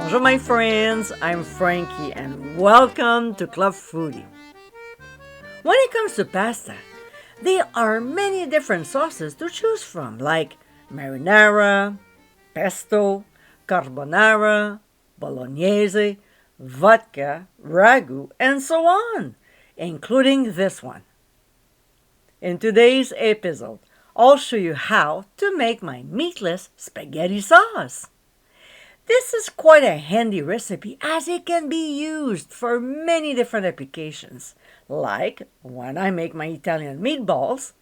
Bonjour, my friends. I'm Frankie, and welcome to Club Foodie. When it comes to pasta, there are many different sauces to choose from, like marinara, pesto, carbonara, bolognese, vodka, ragu, and so on, including this one. In today's episode, I'll show you how to make my meatless spaghetti sauce. This is quite a handy recipe as it can be used for many different applications, like when I make my Italian meatballs,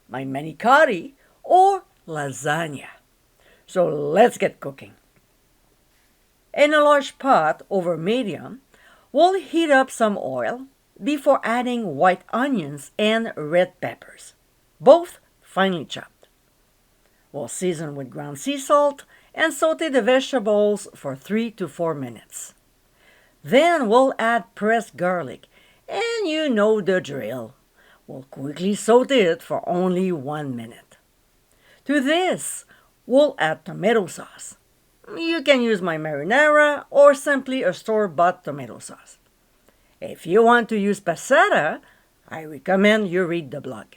my manicotti, or lasagna. So let's get cooking. In a large pot over medium, we'll heat up some oil before adding white onions and red peppers, both finely chopped. We'll season with ground sea salt and saute the vegetables for 3 to 4 minutes. Then we'll add pressed garlic, and you know the drill. We'll quickly saute it for only 1 minute. To this, we'll add tomato sauce. You can use my marinara or simply a store-bought tomato sauce. If you want to use passata, I recommend you read the blog.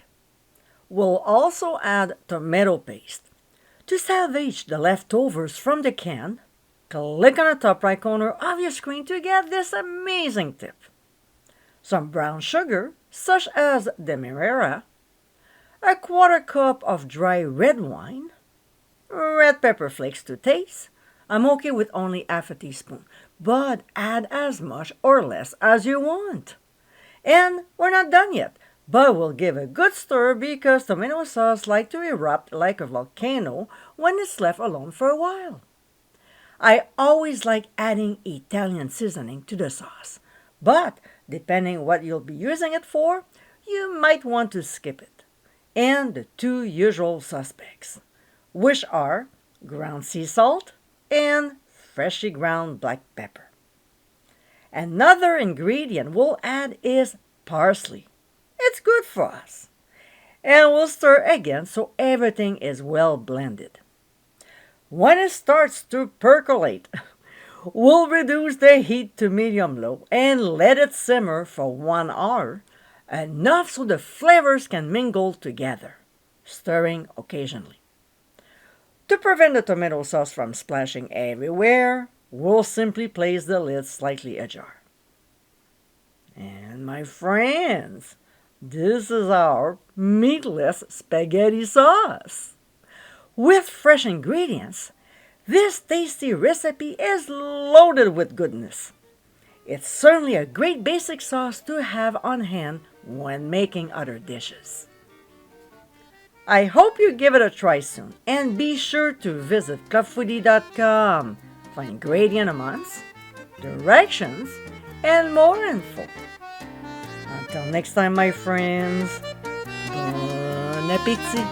We'll also add tomato paste. To salvage the leftovers from the can, click on the top right corner of your screen to get this amazing tip. Some brown sugar, such as demerara, a quarter cup of dry red wine, red pepper flakes to taste. I'm okay with only half a teaspoon, but add as much or less as you want. And we're not done yet, but we'll give a good stir because tomato sauce like to erupt like a volcano when it's left alone for a while. I always like adding Italian seasoning to the sauce, but depending what you'll be using it for, you might want to skip it. And the two usual suspects, which are ground sea salt and freshly ground black pepper. Another ingredient we'll add is parsley. It's good for us. And we'll stir again so everything is well blended. When it starts to percolate, we'll reduce the heat to medium-low and let it simmer for 1 hour, enough so the flavors can mingle together, stirring occasionally. To prevent the tomato sauce from splashing everywhere, we'll simply place the lid slightly ajar. And my friends, this is our meatless spaghetti sauce. With fresh ingredients, this tasty recipe is loaded with goodness. It's certainly a great basic sauce to have on hand when making other dishes. I hope you give it a try soon, and be sure to visit clubfoodie.com for ingredient amounts, directions, and more info. Until next time, my friends, bon appétit!